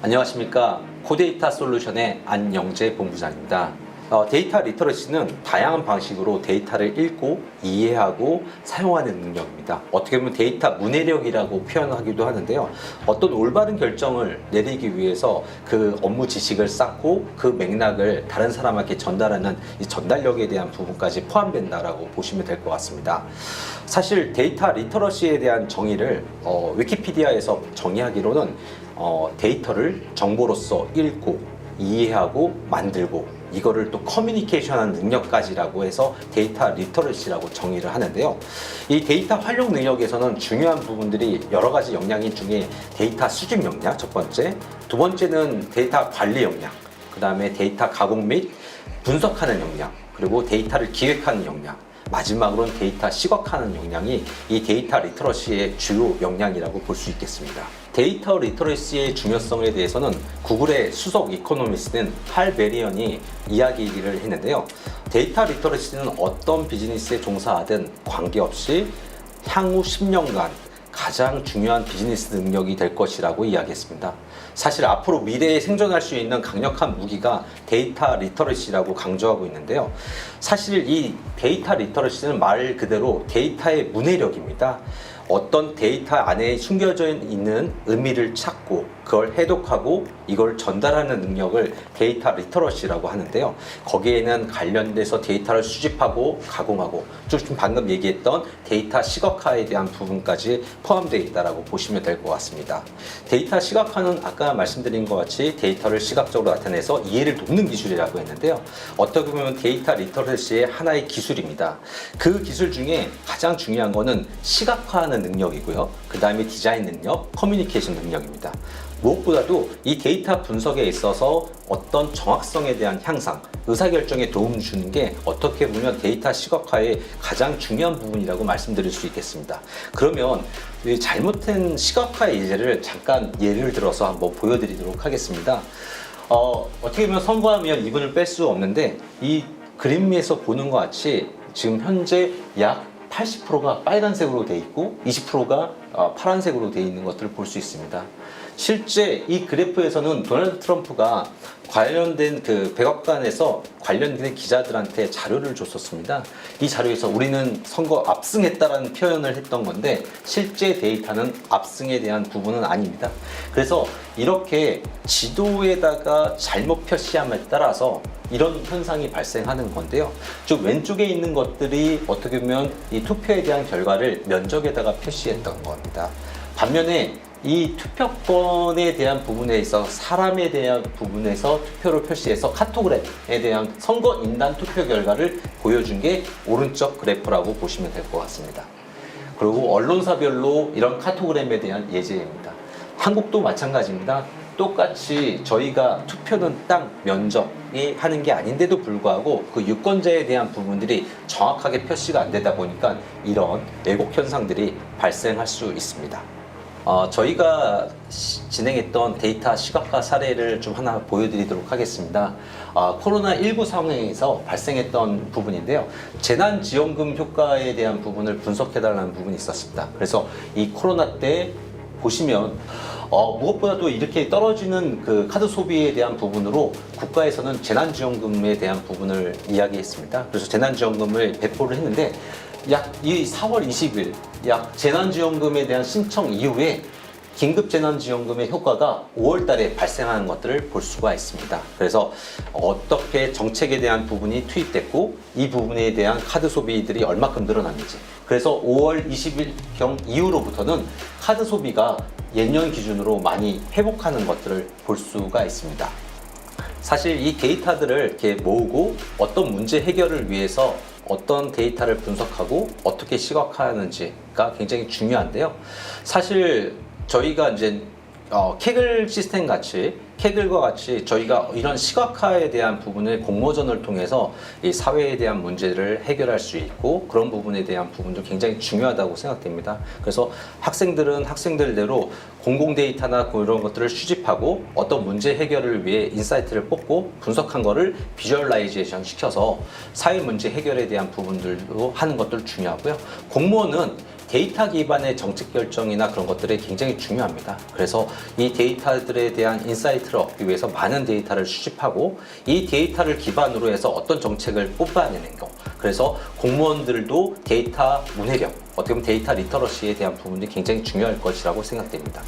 안녕하십니까. 코데이터 솔루션의 안영재 본부장입니다. 데이터 리터러시는 다양한 방식으로 데이터를 읽고 이해하고 사용하는 능력입니다. 어떻게 보면 데이터 문해력이라고 표현하기도 하는데요. 어떤 올바른 결정을 내리기 위해서 그 업무 지식을 쌓고 그 맥락을 다른 사람에게 전달하는 이 전달력에 대한 부분까지 포함된다라고 보시면 될 것 같습니다. 사실 데이터 리터러시에 대한 정의를 위키피디아에서 정의하기로는 데이터를 정보로서 읽고 이해하고 만들고 이거를 또 커뮤니케이션하는 능력까지라고 해서 데이터 리터러시라고 정의를 하는데요. 이 데이터 활용 능력에서는 중요한 부분들이 여러 가지 역량인 중에 데이터 수집 역량 첫 번째, 두 번째는 데이터 관리 역량, 그 다음에 데이터 가공 및 분석하는 역량, 그리고 데이터를 기획하는 역량, 마지막으로는 데이터 시각화하는 역량이 이 데이터 리터러시의 주요 역량이라고 볼 수 있겠습니다. 데이터 리터러시의 중요성에 대해서는 구글의 수석 이코노미스트인 할 베리언이 이야기를 했는데요. 데이터 리터러시는 어떤 비즈니스에 종사하든 관계없이 향후 10년간 가장 중요한 비즈니스 능력이 될 것이라고 이야기했습니다. 사실 앞으로 미래에 생존할 수 있는 강력한 무기가 데이터 리터러시라고 강조하고 있는데요. 사실 이 데이터 리터러시는 말 그대로 데이터의 문해력입니다. 어떤 데이터 안에 숨겨져 있는 의미를 찾고 그걸 해독하고 이걸 전달하는 능력을 데이터 리터러시라고 하는데요. 거기에는 관련돼서 데이터를 수집하고 가공하고 좀 방금 얘기했던 데이터 시각화에 대한 부분까지 포함되어 있다고 보시면 될 것 같습니다. 데이터 시각화는 아까 말씀드린 것 같이 데이터를 시각적으로 나타내서 이해를 돕는 기술이라고 했는데요. 어떻게 보면 데이터 리터러시의 하나의 기술입니다. 그 기술 중에 가장 중요한 거는 시각화하는 능력이고요. 그 다음에 디자인 능력, 커뮤니케이션 능력입니다. 무엇보다도 이 데이터 분석에 있어서 어떤 정확성에 대한 향상, 의사결정에 도움을 주는 게 어떻게 보면 데이터 시각화의 가장 중요한 부분이라고 말씀드릴 수 있겠습니다. 그러면 이 잘못된 시각화의 예제를 잠깐 예를 들어서 한번 보여드리도록 하겠습니다. 어떻게 보면 선거하면 이분을 뺄 수 없는데 이 그림 위에서 보는 것 같이 지금 현재 약 80%가 빨간색으로 되어 있고 20%가 파란색으로 되어 있는 것들을 볼 수 있습니다. 실제 이 그래프에서는 도널드 트럼프가 관련된 그 백악관에서 관련된 기자들한테 자료를 줬었습니다. 이 자료에서 우리는 선거 압승했다라는 표현을 했던 건데 실제 데이터는 압승에 대한 부분은 아닙니다. 그래서 이렇게 지도에다가 잘못 표시함에 따라서 이런 현상이 발생하는 건데요. 즉 왼쪽에 있는 것들이 어떻게 보면 이 투표에 대한 결과를 면적에다가 표시했던 겁니다. 반면에 이 투표권에 대한 부분에 있어 사람에 대한 부분에서 투표를 표시해서 카토그램에 대한 선거 인단 투표 결과를 보여준 게 오른쪽 그래프라고 보시면 될 것 같습니다. 그리고 언론사별로 이런 카토그램에 대한 예제입니다. 한국도 마찬가지입니다. 똑같이 저희가 투표는 땅 면적이 하는 게 아닌데도 불구하고 그 유권자에 대한 부분들이 정확하게 표시가 안 되다 보니까 이런 왜곡 현상들이 발생할 수 있습니다. 저희가 진행했던 데이터 시각화 사례를 좀 하나 보여드리도록 하겠습니다. 코로나19 상황에서 발생했던 부분인데요. 재난지원금 효과에 대한 부분을 분석해달라는 부분이 있었습니다. 그래서 이 코로나 때 보시면 무엇보다도 이렇게 떨어지는 그 카드 소비에 대한 부분으로 국가에서는 재난지원금에 대한 부분을 이야기했습니다. 그래서 재난지원금을 배포를 했는데 약 이 4월 20일 약 재난지원금에 대한 신청 이후에 긴급재난지원금의 효과가 5월 달에 발생하는 것들을 볼 수가 있습니다. 그래서 어떻게 정책에 대한 부분이 투입됐고 이 부분에 대한 카드 소비들이 얼마큼 늘어났는지, 그래서 5월 20일경 이후로부터는 카드 소비가 예년 기준으로 많이 회복하는 것들을 볼 수가 있습니다. 사실 이 데이터들을 이렇게 모으고 어떤 문제 해결을 위해서 어떤 데이터를 분석하고 어떻게 시각화하는지가 굉장히 중요한데요. 사실 저희가 이제 케글 시스템 같이 케글과 같이 저희가 이런 시각화에 대한 부분을 공모전을 통해서 이 사회에 대한 문제를 해결할 수 있고 그런 부분에 대한 부분도 굉장히 중요하다고 생각됩니다. 그래서 학생들은 학생들대로 공공 데이터나 그런 것들을 수집하고 어떤 문제 해결을 위해 인사이트를 뽑고 분석한 거를 비주얼라이제이션 시켜서 사회 문제 해결에 대한 부분들도 하는 것들 중요하고요. 공무원은 데이터 기반의 정책 결정이나 그런 것들이 굉장히 중요합니다. 그래서 이 데이터들에 대한 인사이트를 얻기 위해서 많은 데이터를 수집하고 이 데이터를 기반으로 해서 어떤 정책을 뽑아내는 거. 그래서 공무원들도 데이터 문해력, 어떻게 보면 데이터 리터러시에 대한 부분이 굉장히 중요할 것이라고 생각됩니다.